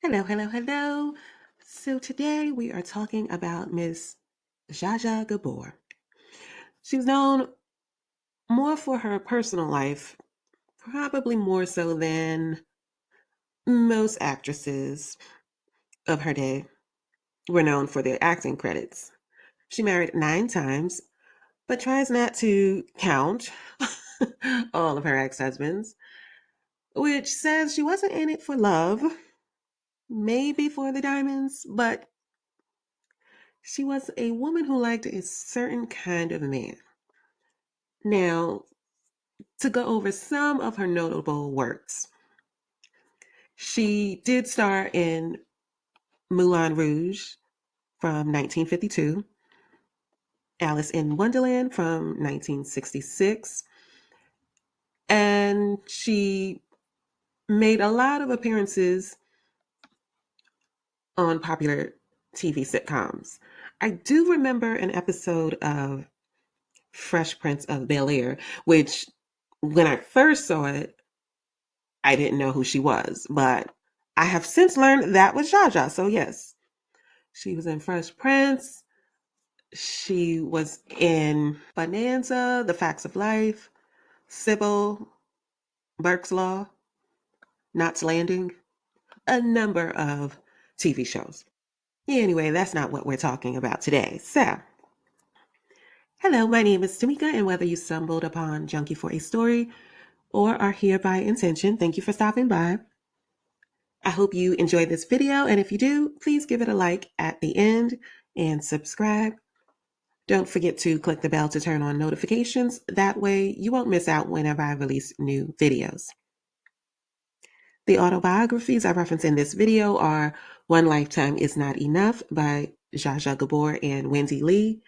Hello, hello, hello. So today we are talking about Miss Zsa Zsa Gabor. She was known more for her personal life, probably more so than most actresses of her day were known for their acting credits. She married 9 times, but tries not to count all of her ex-husbands, which says she wasn't in it for love, maybe for the diamonds, but she was a woman who liked a certain kind of man. Now, to go over some of her notable works, she did star in Moulin Rouge from 1952, Alice in Wonderland from 1966, and she made a lot of appearances on popular TV sitcoms. I do remember an episode of Fresh Prince of Bel-Air, which when I first saw it, I didn't know who she was, but I have since learned that was Zsa Zsa. So yes, she was in Fresh Prince. She was in Bonanza, The Facts of Life, Sybil, Burke's Law, Knots Landing, a number of TV shows. Anyway, that's not what we're talking about today. So, hello, my name is Tamika, and whether you stumbled upon Junkie for a Story or are here by intention, thank you for stopping by. I hope you enjoyed this video, and if you do, please give it a like at the end and subscribe. Don't forget to click the bell to turn on notifications. That way you won't miss out whenever I release new videos. The autobiographies I reference in this video are One Lifetime Is Not Enough by Zsa Zsa Gabor and Wendy Lee,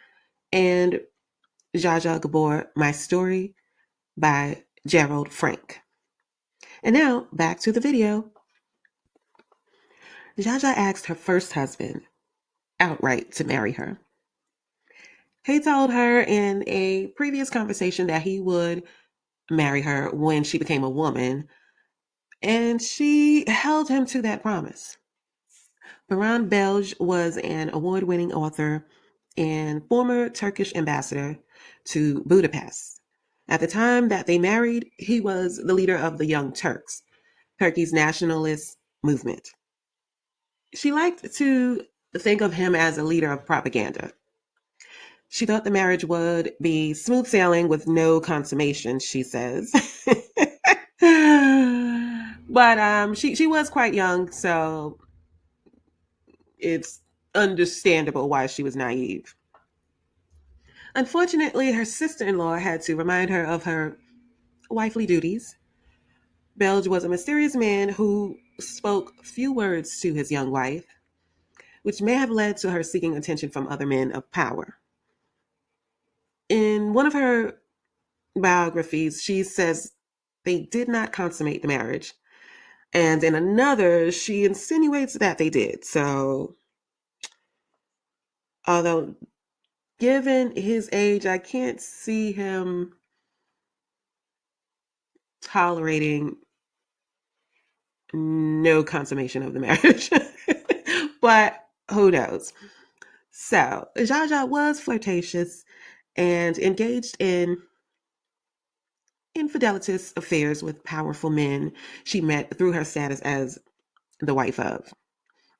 and Zsa Zsa Gabor, My Story by Gerald Frank. And now back to the video. Zsa Zsa asked her first husband outright to marry her. He told her in a previous conversation that he would marry her when she became a woman, and she held him to that promise. Baran Belge was an award-winning author and former Turkish ambassador to Budapest. At the time that they married, he was the leader of the Young Turks, Turkey's nationalist movement. She liked to think of him as a leader of propaganda. She thought the marriage would be smooth sailing with no consummation, she says. But she was quite young, so it's understandable why she was naive. Unfortunately, her sister-in-law had to remind her of her wifely duties. Belge was a mysterious man who spoke few words to his young wife, which may have led to her seeking attention from other men of power. In one of her biographies, she says they did not consummate the marriage. And in another, she insinuates that they did. So, although given his age, I can't see him tolerating no consummation of the marriage. But who knows? So, Zsa Zsa was flirtatious and engaged in infidelitous affairs with powerful men she met through her status as the wife of.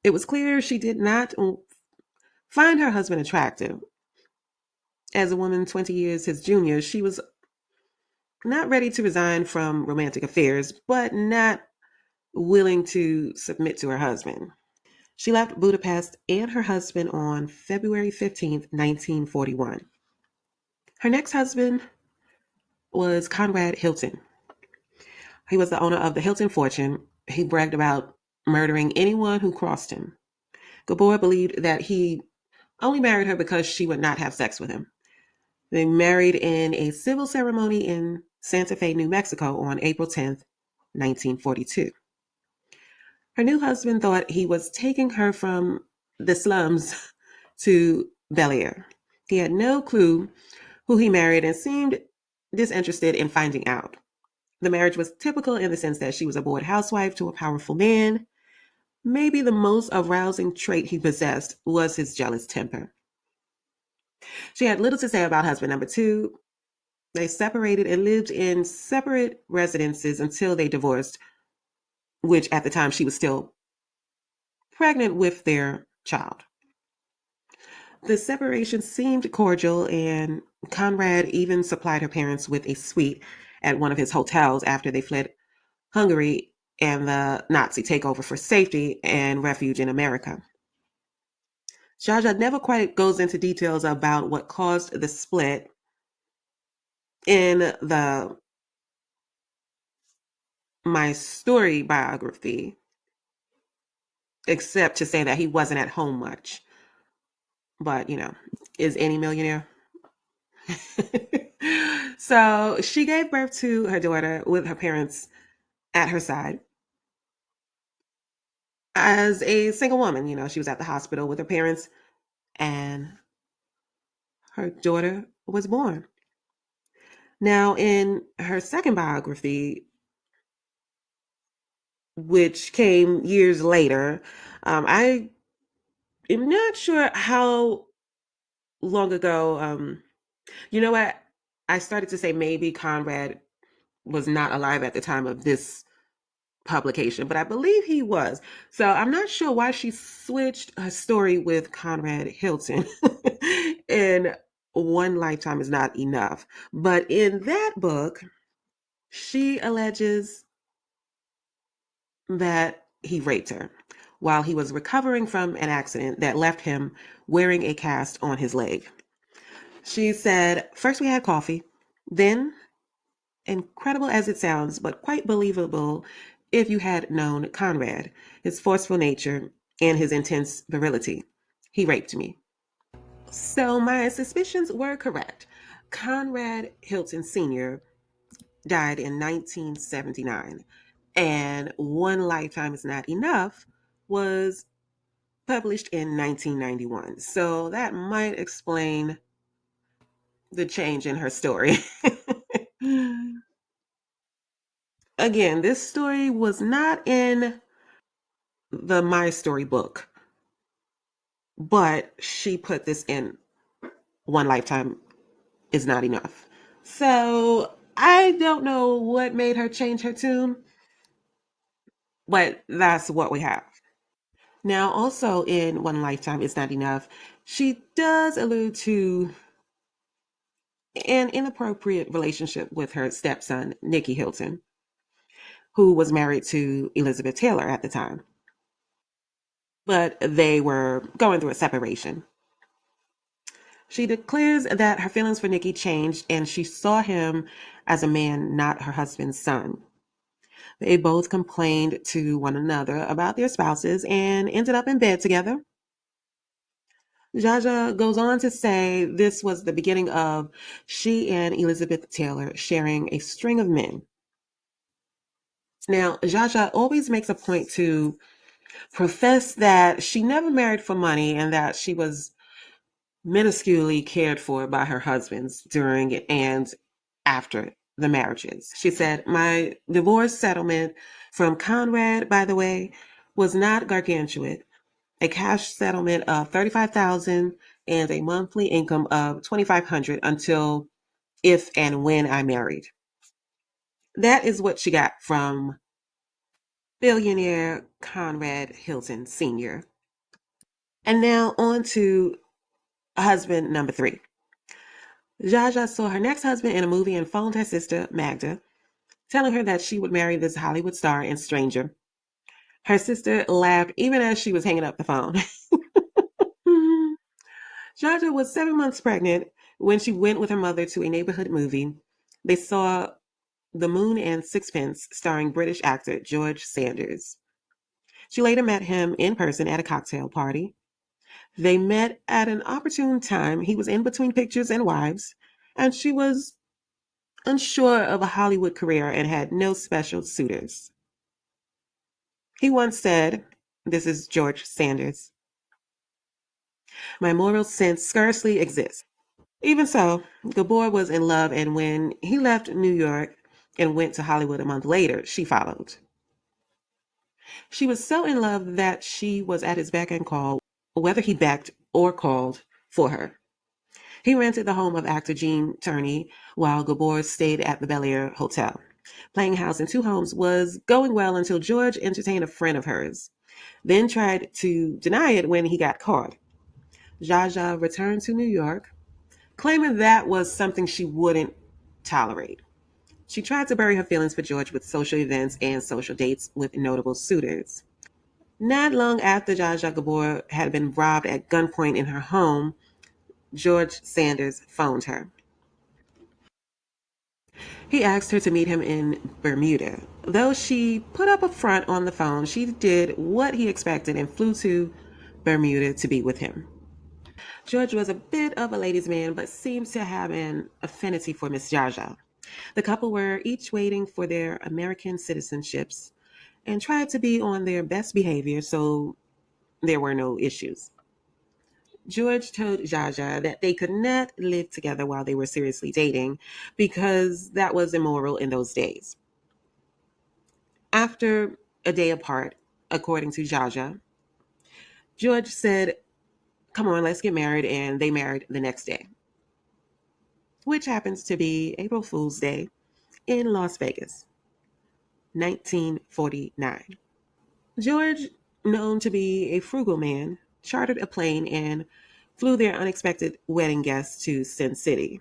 It was clear she did not find her husband attractive. As a woman 20 years his junior, she was not ready to resign from romantic affairs, but not willing to submit to her husband. She left Budapest and her husband on February 15th, 1941. Her next husband was Conrad Hilton. He was the owner of the Hilton fortune. He bragged about murdering anyone who crossed him. Gabor believed that he only married her because she would not have sex with him. They married in a civil ceremony in Santa Fe, New Mexico on April 10th, 1942. Her new husband thought he was taking her from the slums to Bel Air. He had no clue who he married and seemed disinterested in finding out. The marriage was typical in the sense that she was a bored housewife to a powerful man. Maybe the most arousing trait he possessed was his jealous temper. She had little to say about husband number two. They separated and lived in separate residences until they divorced, which at the time she was still pregnant with their child. The separation seemed cordial, and Conrad even supplied her parents with a suite at one of his hotels after they fled Hungary and the Nazi takeover for safety and refuge in America. Zsa Zsa never quite goes into details about what caused the split in the My Story biography, except to say that he wasn't at home much. But, is any millionaire? So she gave birth to her daughter with her parents at her side. As a single woman, she was at the hospital with her parents, and her daughter was born. Now, in her second biography, which came years later, I am not sure how long ago. You know what? I started to say maybe Conrad was not alive at the time of this publication, but I believe he was. So I'm not sure why she switched her story with Conrad Hilton. And One Lifetime is Not Enough. But in that book, she alleges that he raped her while he was recovering from an accident that left him wearing a cast on his leg. She said, first we had coffee, then, incredible as it sounds, but quite believable if you had known Conrad, his forceful nature, and his intense virility. He raped me. So my suspicions were correct. Conrad Hilton Sr. died in 1979, and One Lifetime is Not Enough was published in 1991. So that might explain the change in her story. Again, this story was not in the My Story book, but she put this in One Lifetime is Not Enough. So I don't know what made her change her tune, but that's what we have. Now, also in One Lifetime is Not Enough, she does allude to an inappropriate relationship with her stepson, Nicky Hilton, who was married to Elizabeth Taylor at the time. But they were going through a separation. She declares that her feelings for Nicky changed and she saw him as a man, not her husband's son. They both complained to one another about their spouses and ended up in bed together. Zsa Zsa goes on to say this was the beginning of she and Elizabeth Taylor sharing a string of men. Now, Zsa Zsa always makes a point to profess that she never married for money and that she was minusculely cared for by her husbands during and after the marriages. She said, my divorce settlement from Conrad, by the way, was not gargantuan. A cash settlement of 35,000 and a monthly income of 2,500 until if and when I married. That is what she got from billionaire Conrad Hilton Sr. And now on to husband number three. Zsa Zsa saw her next husband in a movie and phoned her sister, Magda, telling her that she would marry this Hollywood star and stranger. Her sister laughed even as she was hanging up the phone. Zsa Zsa was 7 months pregnant when she went with her mother to a neighborhood movie. They saw The Moon and Sixpence, starring British actor George Sanders. She later met him in person at a cocktail party. They met at an opportune time. He was in between pictures and wives, and she was unsure of a Hollywood career and had no special suitors. He once said, this is George Sanders, my moral sense scarcely exists. Even so, Gabor was in love, and when he left New York and went to Hollywood a month later, she followed. She was so in love that she was at his beck and call, whether he begged or called for her. He rented the home of actor Gene Turney while Gabor stayed at the Bel Air Hotel. Playing house in two homes was going well until George entertained a friend of hers, then tried to deny it when he got caught. Zsa Zsa returned to New York, claiming that was something she wouldn't tolerate. She tried to bury her feelings for George with social events and social dates with notable suitors. Not long after Zsa Zsa Gabor had been robbed at gunpoint in her home, George Sanders phoned her. He asked her to meet him in Bermuda. Though she put up a front on the phone, she did what he expected and flew to Bermuda to be with him. George was a bit of a ladies' man, but seemed to have an affinity for Miss Zsa Zsa. The couple were each waiting for their American citizenships and tried to be on their best behavior so there were no issues. George told Zsa Zsa that they could not live together while they were seriously dating because that was immoral in those days. After a day apart, according to Zsa Zsa, George said, "Come on, let's get married," and they married the next day, which happens to be April Fool's Day in Las Vegas, 1949. George, known to be a frugal man, chartered a plane and flew their unexpected wedding guests to Sin City,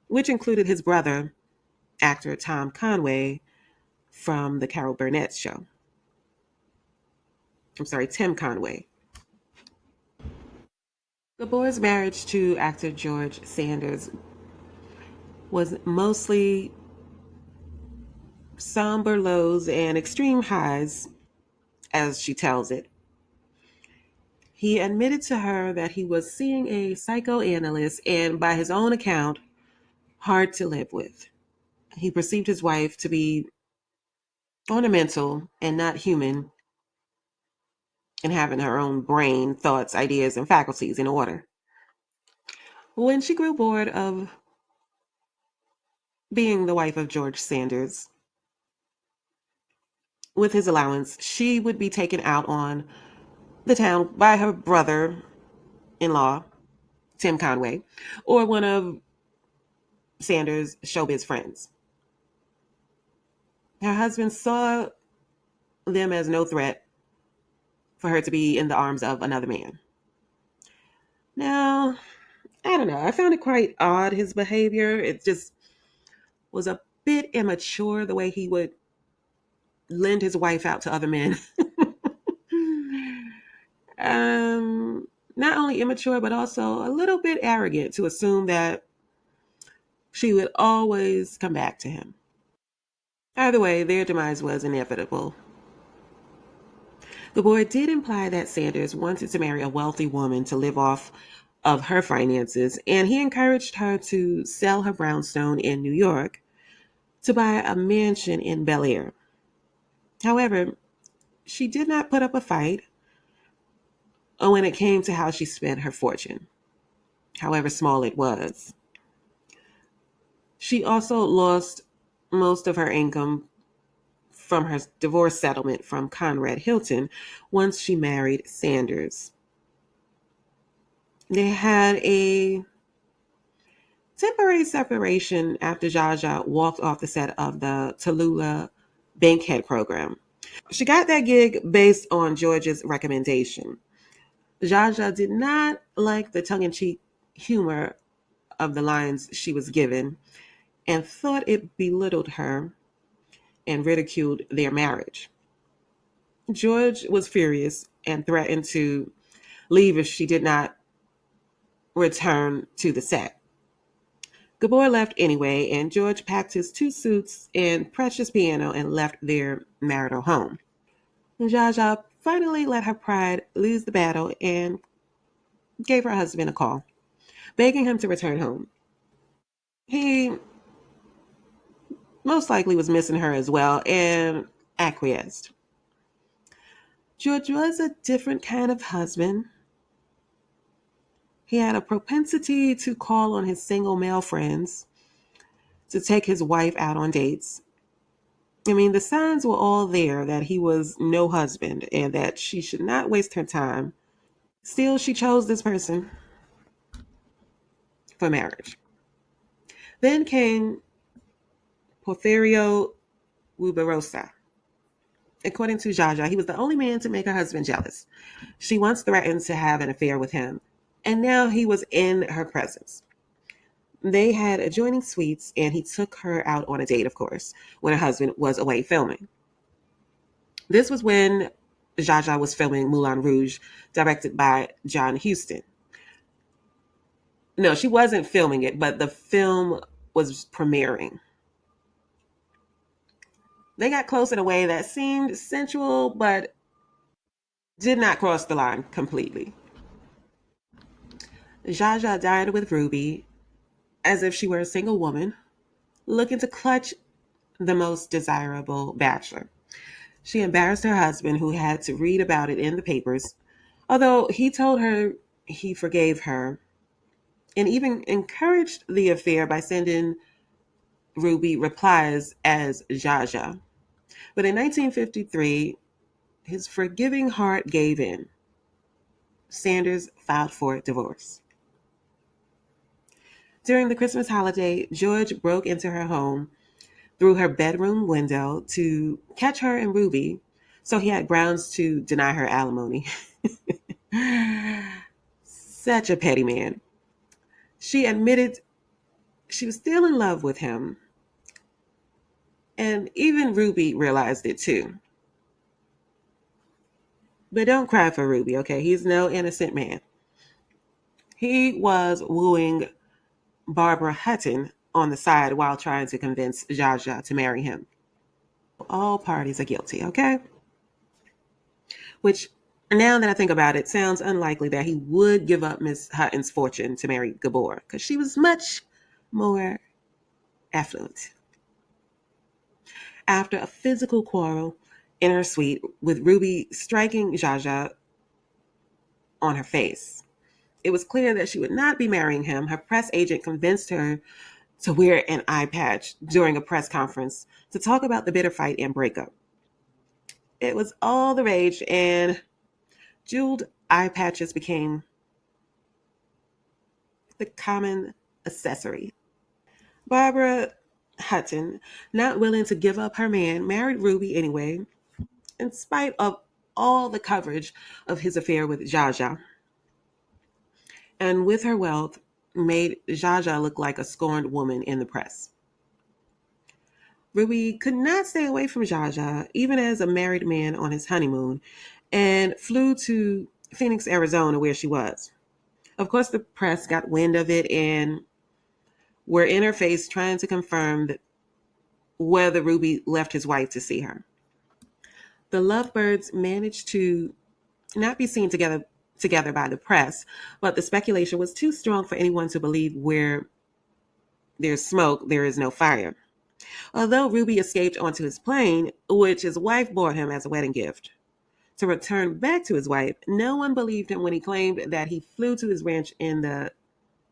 which included his brother, actor Tom Conway from The Carol Burnett Show. I'm sorry, Tim Conway. Gabor's marriage to actor George Sanders was mostly somber lows and extreme highs, as she tells it. He admitted to her that he was seeing a psychoanalyst and, by his own account, hard to live with. He perceived his wife to be ornamental and not human, and having her own brain, thoughts, ideas, and faculties in order. When she grew bored of being the wife of George Sanders, with his allowance, she would be taken out on the town by her brother in law, Tim Conway, or one of Sanders' showbiz friends. Her husband saw them as no threat for her to be in the arms of another man. Now, I don't know. I found it quite odd, his behavior. It just was a bit immature the way he would lend his wife out to other men. Not only immature, but also a little bit arrogant to assume that she would always come back to him. Either way, their demise was inevitable. The boy did imply that Sanders wanted to marry a wealthy woman to live off of her finances, and he encouraged her to sell her brownstone in New York to buy a mansion in Bel Air. However, she did not put up a fight when it came to how she spent her fortune, however small it was. She also lost most of her income from her divorce settlement from Conrad Hilton once she married Sanders. They had a temporary separation after Zsa Zsa walked off the set of the Tallulah Bankhead program. She got that gig based on George's recommendation. Zsa Zsa did not like the tongue-in-cheek humor of the lines she was given and thought it belittled her and ridiculed their marriage. George was furious and threatened to leave if she did not return to the set. Gabor left anyway, and George packed his two suits and precious piano and left their marital home. Zsa Zsa finally let her pride lose the battle and gave her husband a call, begging him to return home. He most likely was missing her as well and acquiesced. George was a different kind of husband. He had a propensity to call on his single male friends to take his wife out on dates. I mean, the signs were all there that he was no husband and that she should not waste her time. Still, she chose this person for marriage. Then came Porfirio Rubirosa. According to Zsa Zsa, he was the only man to make her husband jealous. She once threatened to have an affair with him, and now he was in her presence. They had adjoining suites, and he took her out on a date, of course, when her husband was away filming. This was when Zsa Zsa was filming Moulin Rouge, directed by John Huston. No, she wasn't filming it, but the film was premiering. They got close in a way that seemed sensual, but did not cross the line completely. Zsa Zsa dined with Ruby as if she were a single woman, looking to clutch the most desirable bachelor. She embarrassed her husband, who had to read about it in the papers, although he told her he forgave her and even encouraged the affair by sending Ruby replies as Zsa Zsa. But in 1953, his forgiving heart gave in. Sanders filed for divorce. During the Christmas holiday, George broke into her home through her bedroom window to catch her and Ruby, so he had grounds to deny her alimony. Such a petty man. She admitted she was still in love with him, and even Ruby realized it too. But don't cry for Ruby, okay? He's no innocent man. He was wooing Barbara Hutton on the side while trying to convince Zsa Zsa to marry him. All parties are guilty, okay? Which, now that I think about it, sounds unlikely that he would give up Miss Hutton's fortune to marry Gabor, because she was much more affluent. After a physical quarrel in her suite, with Ruby striking Zsa Zsa on her face, it was clear that she would not be marrying him. Her press agent convinced her to wear an eye patch during a press conference to talk about the bitter fight and breakup. It was all the rage, and jeweled eye patches became the common accessory. Barbara Hutton, not willing to give up her man, married Ruby anyway, in spite of all the coverage of his affair with Zsa Zsa. And with her wealth, made Zsa Zsa look like a scorned woman in the press. Ruby could not stay away from Zsa Zsa, even as a married man on his honeymoon, and flew to Phoenix, Arizona, where she was. Of course, the press got wind of it and were in her face trying to confirm whether Ruby left his wife to see her. The lovebirds managed to not be seen together by the press, but the speculation was too strong for anyone to believe where there's smoke, there is no fire. Although Ruby escaped onto his plane, which his wife bought him as a wedding gift, to return back to his wife, no one believed him when he claimed that he flew to his ranch in the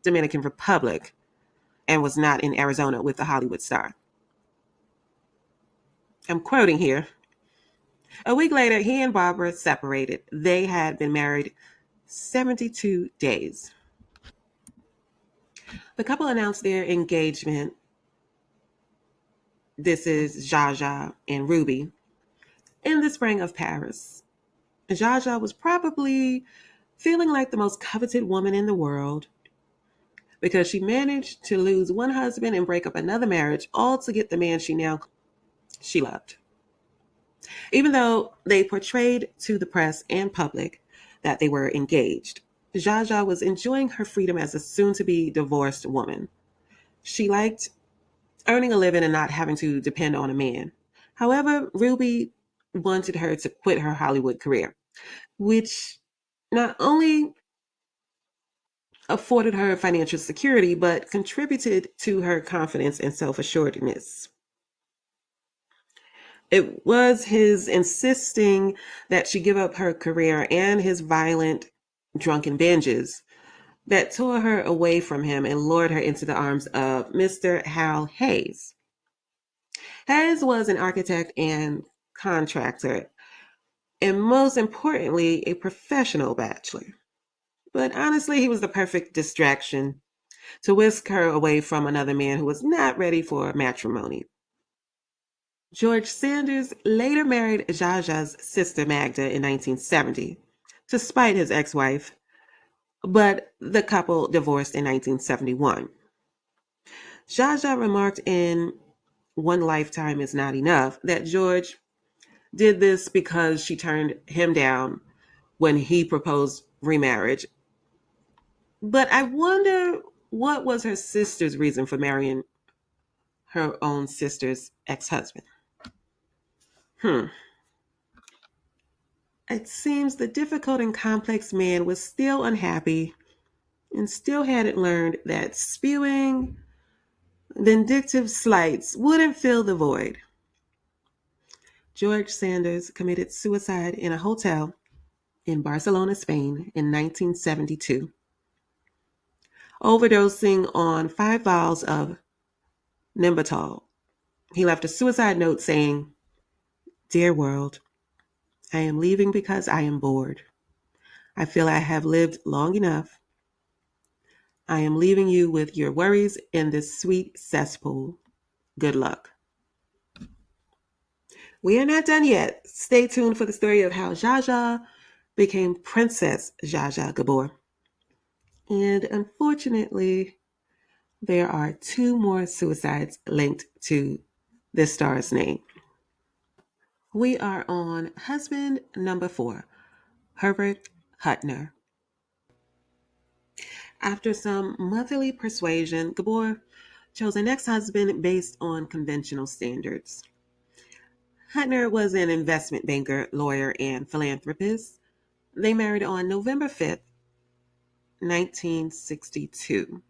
Dominican Republic and was not in Arizona with the Hollywood star. I'm quoting here. A week later, he and Barbara separated. They had been married 72 days. The couple announced their engagement. This is Zsa Zsa and Ruby in the spring of Paris. Zsa Zsa was probably feeling like the most coveted woman in the world because she managed to lose one husband and break up another marriage, all to get the man she loved. Even though they portrayed to the press and public that they were engaged, Zsa Zsa was enjoying her freedom as a soon-to-be divorced woman. She liked earning a living and not having to depend on a man. However, Ruby wanted her to quit her Hollywood career, which not only afforded her financial security, but contributed to her confidence and self assuredness. It was his insisting that she give up her career and his violent, drunken binges that tore her away from him and lured her into the arms of Mr. Hal Hayes. Hers was an architect and contractor, and most importantly, a professional bachelor. But honestly, he was the perfect distraction to whisk her away from another man who was not ready for matrimony. George Sanders later married Zsa Zsa's sister Magda in 1970 to spite his ex wife, but the couple divorced in 1971. Zsa Zsa remarked in One Lifetime is Not Enough that George did this because she turned him down when he proposed remarriage. But I wonder what was her sister's reason for marrying her own sister's ex husband. Hmm. It seems the difficult and complex man was still unhappy and still hadn't learned that spewing vindictive slights wouldn't fill the void. George Sanders committed suicide in a hotel in Barcelona, Spain in 1972, overdosing on 5 vials of Nembutal. He left a suicide note saying, "Dear world, I am leaving because I am bored. I feel I have lived long enough. I am leaving you with your worries in this sweet cesspool. Good luck." We are not done yet. Stay tuned for the story of how Zsa Zsa became Princess Zsa Zsa Gabor. And unfortunately, there are two more suicides linked to this star's name. We are on husband number 4, Herbert Hutner. After some motherly persuasion, Gabor chose an ex husband based on conventional standards. Hutner was an investment banker, lawyer, and philanthropist. They married on November 5th, 1962.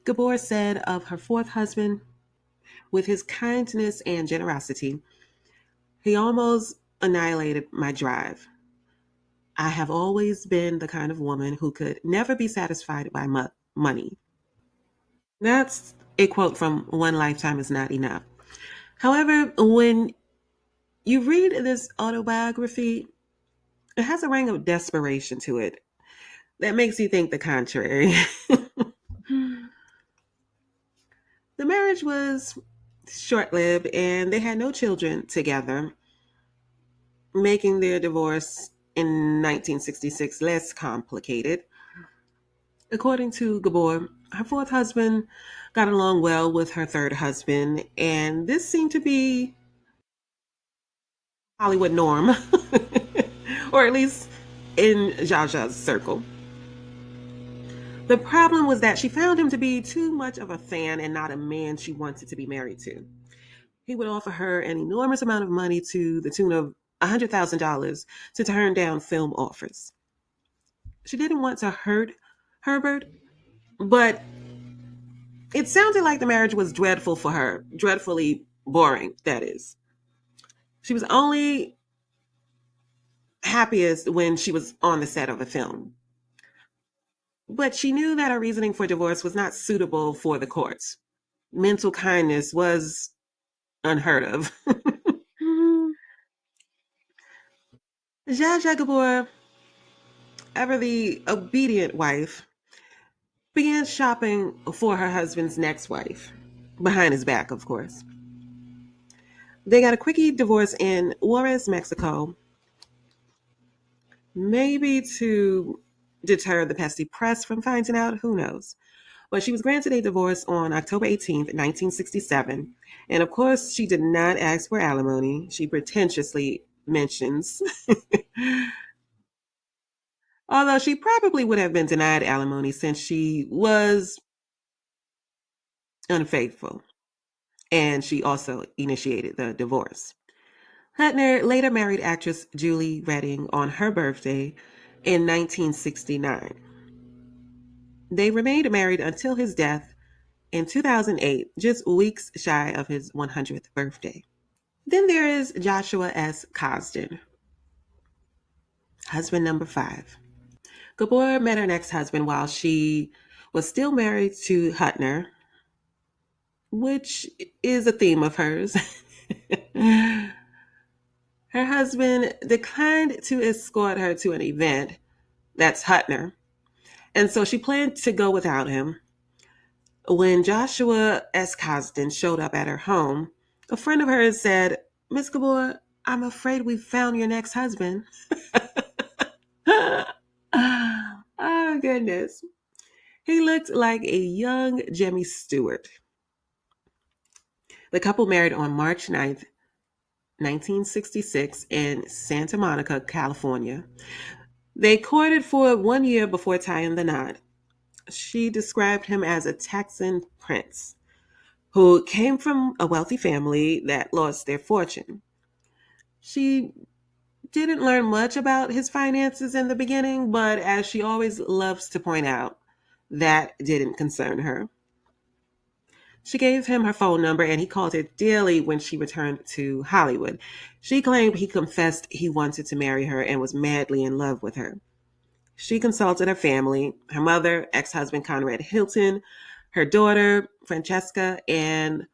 Gabor said of her fourth husband, with his kindness and generosity, he almost annihilated my drive. I have always been the kind of woman who could never be satisfied by money. That's a quote from One Lifetime is Not Enough. However, when you read this autobiography, it has a ring of desperation to it that makes you think the contrary. The marriage was short lived and they had no children together, making their divorce in 1966 less complicated. According to Gabor, her fourth husband got along well with her third husband, and this seemed to be Hollywood norm, or at least in Zsa Zsa's circle. The problem was that she found him to be too much of a fan and not a man she wanted to be married to. He would offer her an enormous amount of money to the tune of $100,000 to turn down film offers. She didn't want to hurt Herbert, but it sounded like the marriage was dreadful for her, dreadfully boring, that is. She was only happiest when she was on the set of a film. But she knew that her reasoning for divorce was not suitable for the courts. Mental kindness was unheard of. Zsa Zsa Gabor, ever the obedient wife, began shopping for her husband's next wife, behind his back, of course. They got a quickie divorce in Juarez, Mexico, maybe to deter the pesky press from finding out, who knows. But she was granted a divorce on October 18th, 1967. And of course, she did not ask for alimony. She pretentiously mentions, although she probably would have been denied alimony since she was unfaithful. And she also initiated the divorce. Hutner later married actress Julie Redding on her birthday in 1969. They remained married until his death in 2008, just weeks shy of his 100th birthday. Then there is Joshua S. Cosden, husband number 5. Gabor met her next husband while she was still married to Hutner. which is a theme of hers. Her husband declined to escort her to an event, that's Hutner, and so she planned to go without him. When Joshua S. Cosden showed up at her home, a friend of hers said, "Miss Gabor, I'm afraid we've found your next husband." Oh, goodness. He looked like a young Jimmy Stewart. The couple married on March 9th, 1966, in Santa Monica, California. They courted for 1 year before tying the knot. She described him as a Texan prince who came from a wealthy family that lost their fortune. She didn't learn much about his finances in the beginning, but as she always loves to point out, that didn't concern her. She gave him her phone number and he called her daily when she returned to Hollywood. She claimed he confessed he wanted to marry her and was madly in love with her. She consulted her family, her mother, ex husband Conrad Hilton, her daughter, Francesca, and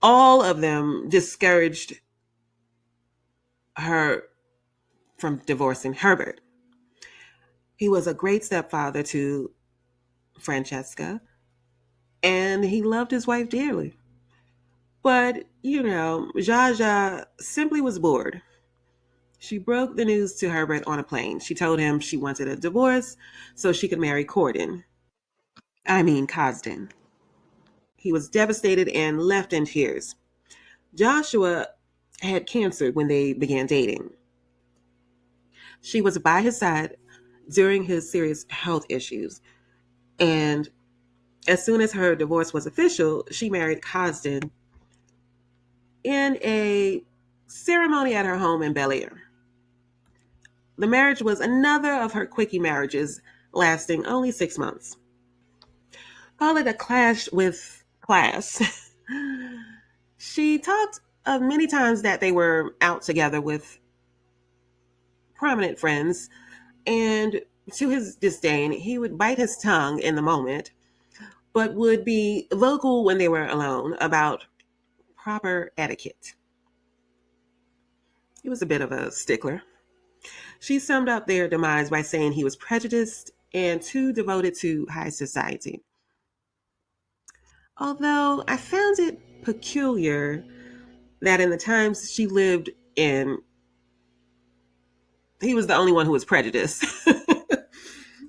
all of them discouraged her from divorcing Herbert. He was a great stepfather to Francesca, and he loved his wife dearly. But, Zsa Zsa simply was bored. She broke the news to Herbert on a plane. She told him she wanted a divorce so she could marry Cosden. He was devastated and left in tears. Joshua had cancer when they began dating. She was by his side during his serious health issues. And as soon as her divorce was official, she married Cosden in a ceremony at her home in Bel Air. The marriage was another of her quickie marriages, lasting only 6 months. Call it a clash with class. She talked of many times that they were out together with prominent friends, and to his disdain, he would bite his tongue in the moment, but would be vocal when they were alone about proper etiquette. He was a bit of a stickler. She summed up their demise by saying he was prejudiced and too devoted to high society. Although I found it peculiar that in the times she lived in, he was the only one who was prejudiced.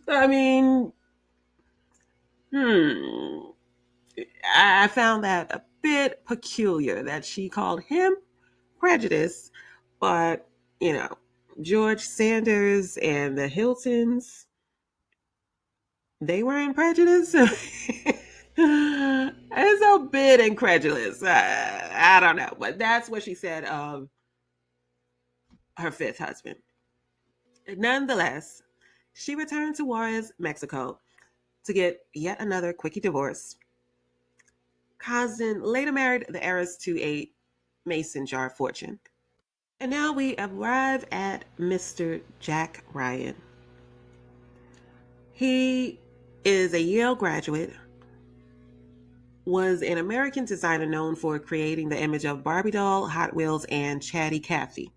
I mean, hmm. I found that a bit peculiar that she called him prejudiced, but, you know, George Sanders and the Hiltons, they weren't prejudiced. It's a bit incredulous. I don't know, but that's what she said of her fifth husband. Nonetheless, she returned to Juarez, Mexico, to get yet another quickie divorce. Cosden later married the heiress to a mason jar fortune. And now we arrive at Mr. Jack Ryan. He is a Yale graduate, was an American designer known for creating the image of Barbie doll, Hot Wheels, and Chatty Cathy.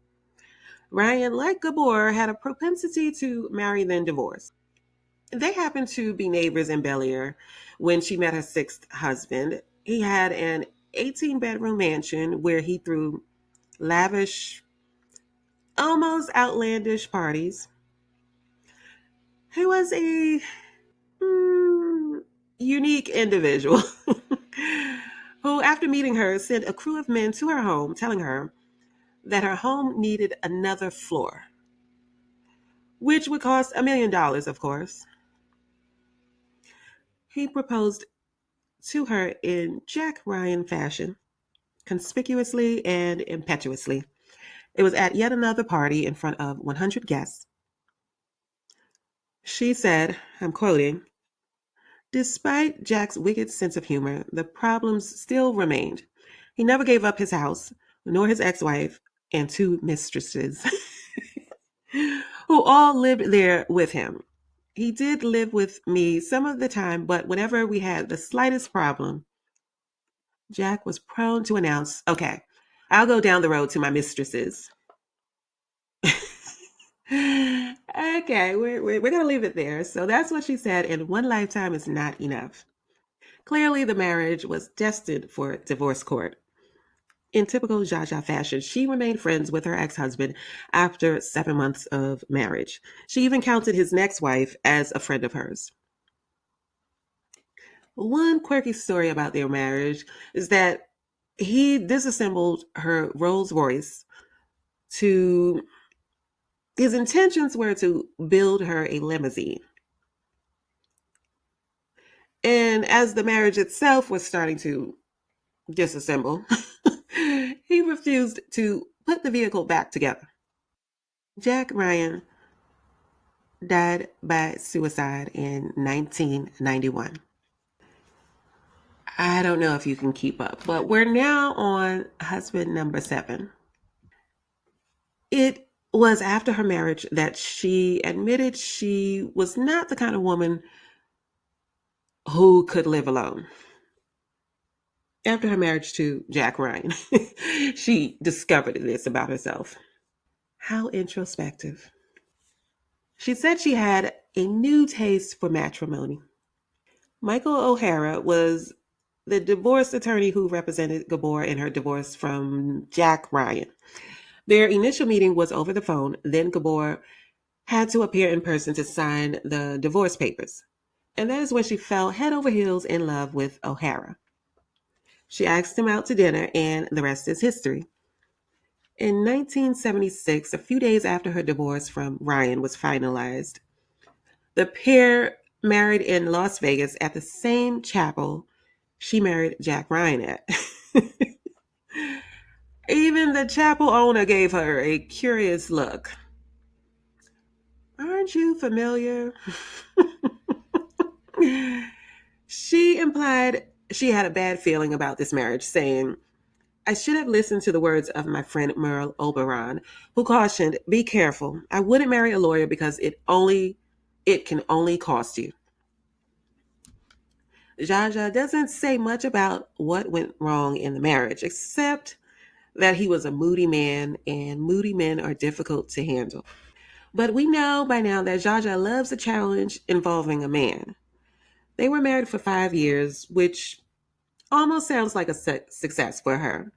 Ryan, like Gabor, had a propensity to marry then divorce. They happened to be neighbors in Bel Air when she met her sixth husband. He had an 18-bedroom mansion where he threw lavish, almost outlandish parties. He was a unique individual who, after meeting her, sent a crew of men to her home telling her that her home needed another floor, which would cost $1 million, of course. He proposed to her in Jack Ryan fashion, conspicuously and impetuously. It was at yet another party in front of 100 guests. She said, I'm quoting, "Despite Jack's wicked sense of humor, the problems still remained. He never gave up his house, nor his ex wife and two mistresses, who all lived there with him. He did live with me some of the time, but whenever we had the slightest problem, Jack was prone to announce, okay, I'll go down the road to my mistresses. Okay, we're going to leave it there. So that's what she said, and one lifetime is not enough. Clearly, the marriage was destined for divorce court. In typical Zsa Zsa fashion, she remained friends with her ex husband after 7 months of marriage. She even counted his next wife as a friend of hers. One quirky story about their marriage is that he disassembled her Rolls Royce to, his intentions were to build her a limousine. And as the marriage itself was starting to disassemble, he refused to put the vehicle back together. Jack Ryan died by suicide in 1991. I don't know if you can keep up, but we're now on husband number 7. It was after her marriage that she admitted she was not the kind of woman who could live alone. After her marriage to Jack Ryan, she discovered this about herself. How introspective. She said she had a new taste for matrimony. Michael O'Hara was the divorce attorney who represented Gabor in her divorce from Jack Ryan. Their initial meeting was over the phone, then Gabor had to appear in person to sign the divorce papers. And that is when she fell head over heels in love with O'Hara. She asked him out to dinner, and the rest is history. In 1976, a few days after her divorce from Ryan was finalized, the pair married in Las Vegas at the same chapel she married Jack Ryan at. Even the chapel owner gave her a curious look. Aren't you familiar? She implied she had a bad feeling about this marriage, saying, I should have listened to the words of my friend Merle Oberon, who cautioned, be careful. I wouldn't marry a lawyer because it can only cost you. Zsa Zsa doesn't say much about what went wrong in the marriage, except that he was a moody man, and moody men are difficult to handle. But we know by now that Zsa Zsa loves a challenge involving a man. They were married for 5 years, which almost sounds like a success for her.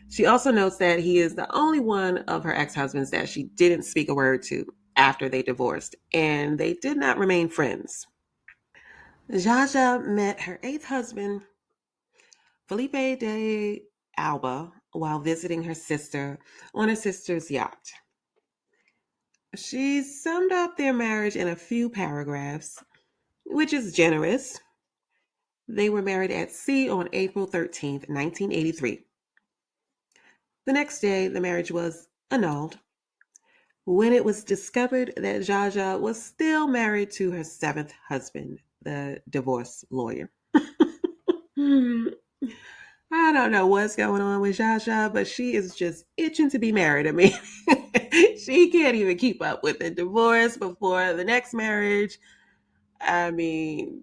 She also notes that he is the only one of her ex husbands that she didn't speak a word to after they divorced, and they did not remain friends. Zsa Zsa met her eighth husband, Felipe de Alba, while visiting her sister on her sister's yacht. She summed up their marriage in a few paragraphs, which is generous. They were married at sea on April 13th, 1983. The next day, the marriage was annulled when it was discovered that Zsa Zsa was still married to her seventh husband, the divorce lawyer. Hmm. I don't know what's going on with Zsa Zsa, but she is just itching to be married. I mean, she can't even keep up with the divorce before the next marriage. I mean,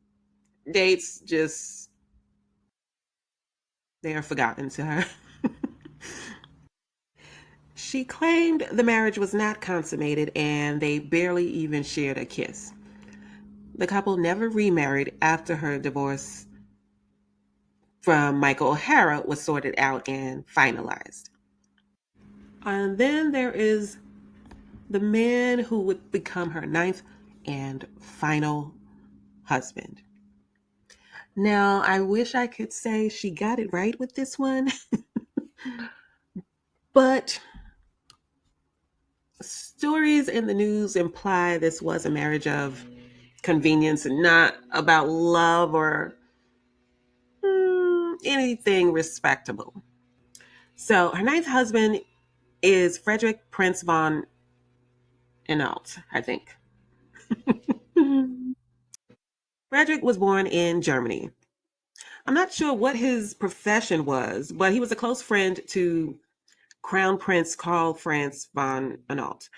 dates just, they are forgotten to her. She claimed the marriage was not consummated and they barely even shared a kiss. The couple never remarried after her divorce from Michael O'Hara was sorted out and finalized. And then there is the man who would become her ninth and final husband. Now, I wish I could say she got it right with this one, but stories in the news imply this was a marriage of convenience and not about love or anything respectable. So her ninth husband is Frederick Prince von Anhalt, I think. Frederick was born in Germany. I'm not sure what his profession was, but he was a close friend to Crown Prince Karl Franz von Anhalt.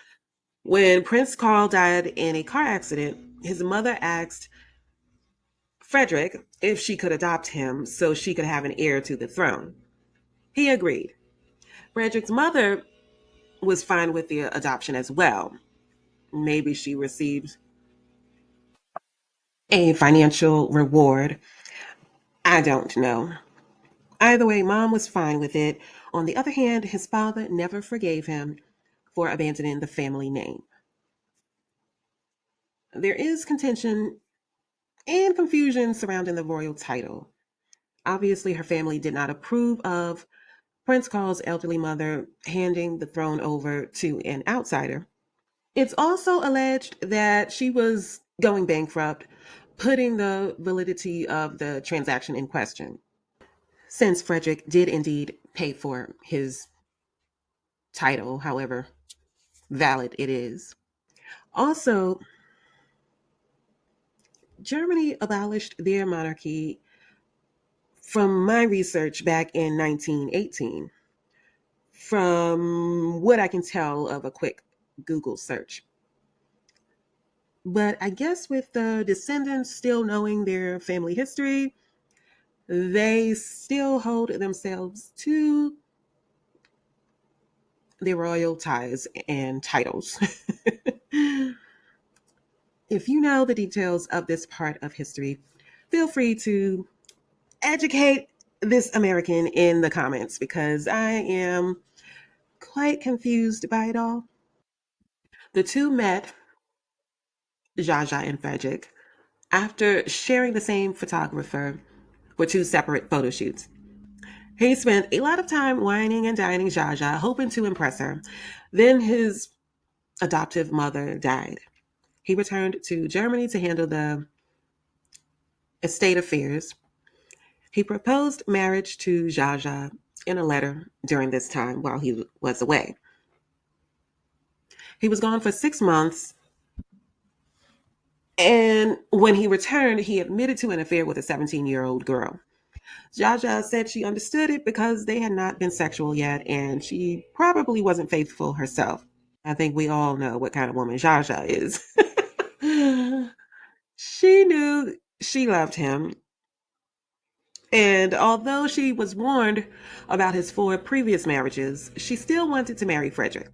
When Prince Karl died in a car accident, his mother asked Frederick if she could adopt him so she could have an heir to the throne. He agreed. Frederick's mother was fine with the adoption as well. Maybe she received a financial reward. I don't know. Either way, mom was fine with it. On the other hand, his father never forgave him for abandoning the family name. There is contention and confusion surrounding the royal title. Obviously, her family did not approve of Prince Carl's elderly mother handing the throne over to an outsider. It's also alleged that she was going bankrupt, putting the validity of the transaction in question, since Frederick did indeed pay for his title, however valid it is. Also, Germany abolished their monarchy from my research back in 1918, from what I can tell of a quick Google search. But I guess with the descendants still knowing their family history, they still hold themselves to their royal ties and titles. If you know the details of this part of history, feel free to educate this American in the comments because I am quite confused by it all. The two met, Zsa Zsa and Frederick, after sharing the same photographer for two separate photo shoots. He spent a lot of time whining and dining Zsa Zsa, hoping to impress her. Then his adoptive mother died. He returned to Germany to handle the estate affairs. He proposed marriage to Zsa Zsa in a letter during this time while he was away. He was gone for 6 months, and when he returned, he admitted to an affair with a 17-year-old girl. Zsa Zsa said she understood it because they had not been sexual yet, and she probably wasn't faithful herself. I think we all know what kind of woman Zsa Zsa is. She knew she loved him, and although she was warned about his four previous marriages, she still wanted to marry Frederick.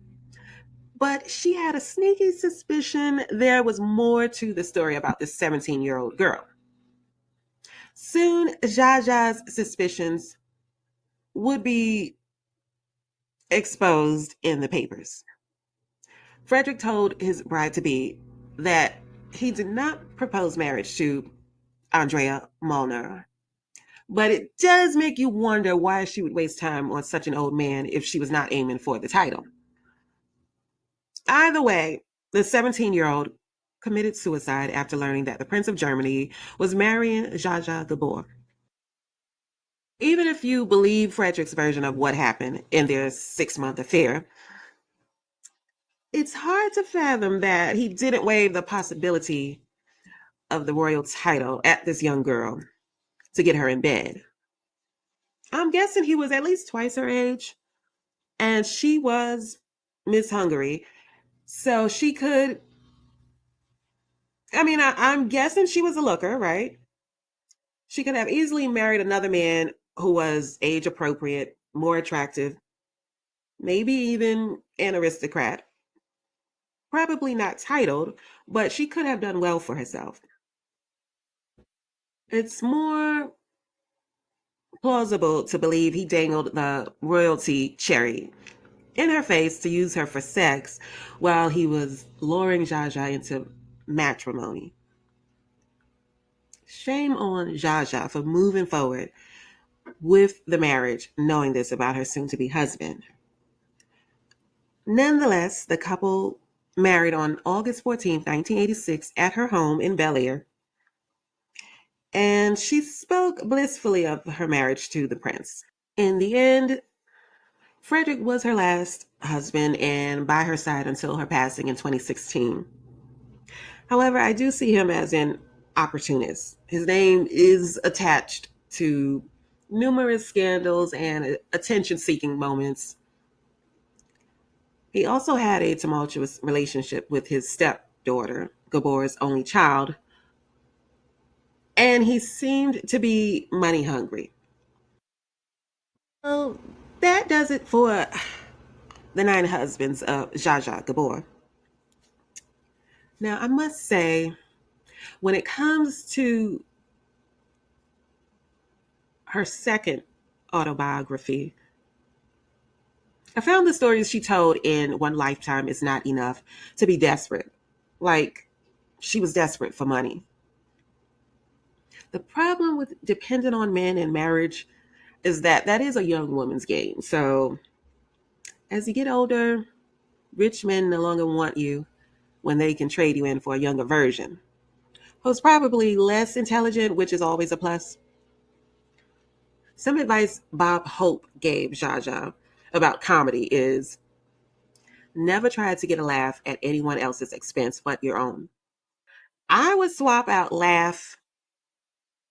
But she had a sneaky suspicion there was more to the story about this 17-year-old girl. Soon, Zsa Zsa's suspicions would be exposed in the papers. Frederick told his bride to be that he did not propose marriage to Andrea Molnar. But it does make you wonder why she would waste time on such an old man if she was not aiming for the title. Either way, the 17-year-old committed suicide after learning that the Prince of Germany was marrying Zsa Zsa Gabor. Even if you believe Frederick's version of what happened in their 6-month affair, it's hard to fathom that he didn't waive the possibility of the royal title at this young girl to get her in bed. I'm guessing he was at least twice her age, and she was Miss Hungary. So she could, I'm guessing she was a looker, right? She could have easily married another man who was age appropriate, more attractive, maybe even an aristocrat. Probably not titled, but she could have done well for herself. It's more plausible to believe he dangled the royalty cherry in her face to use her for sex while he was luring Zsa Zsa into matrimony. Shame on Zsa Zsa for moving forward with the marriage, knowing this about her soon to be husband. Nonetheless, the couple married on August 14th, 1986, at her home in Bel Air, and she spoke blissfully of her marriage to the prince. In the end, Frederick was her last husband and by her side until her passing in 2016. However, I do see him as an opportunist. His name is attached to numerous scandals and attention seeking moments. He also had a tumultuous relationship with his stepdaughter, Gabor's only child, and he seemed to be money hungry. Well, that does it for the nine husbands of Zsa Zsa Gabor. Now, I must say, when it comes to her second autobiography, I found the stories she told in One Lifetime is not enough to be desperate. Like, she was desperate for money. The problem with dependent on men in marriage is that that is a young woman's game. So, as you get older, rich men no longer want you when they can trade you in for a younger version who's probably less intelligent, which is always a plus. Some advice Bob Hope gave Zsa Zsa about comedy is never try to get a laugh at anyone else's expense but your own. I would swap out laugh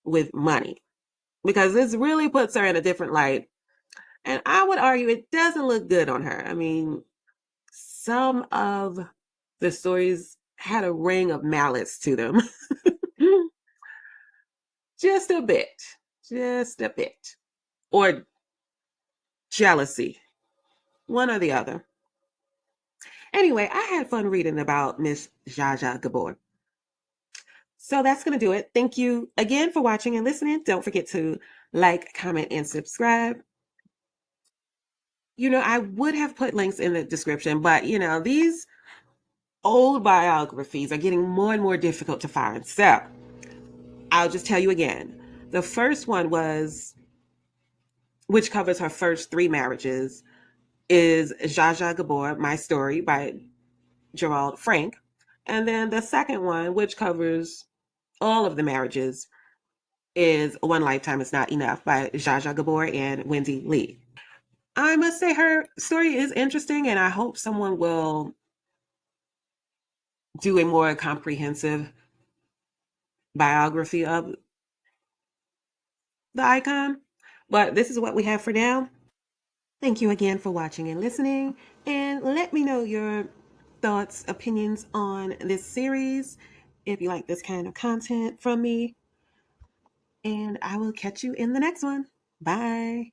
with money because this really puts her in a different light. And I would argue it doesn't look good on her. I mean, some of the stories had a ring of malice to them. Just a bit. Just a bit. Or jealousy. One or the other. Anyway, I had fun reading about Miss Zsa Zsa Gabor. So that's going to do it. Thank you again for watching and listening. Don't forget to like, comment, and subscribe. I would have put links in the description, but these old biographies are getting more and more difficult to find. So I'll just tell you again. The first one was, which covers her first three marriages, is Zsa Zsa Gabor, My Story by Gerald Frank. And then the second one, which covers all of the marriages, is One Lifetime is Not Enough by Zsa Zsa Gabor and Wendy Lee. I must say her story is interesting, and I hope someone will do a more comprehensive biography of the icon. But this is what we have for now. Thank you again for watching and listening, and let me know your thoughts, opinions on this series if you like this kind of content from me. And I will catch you in the next one. Bye.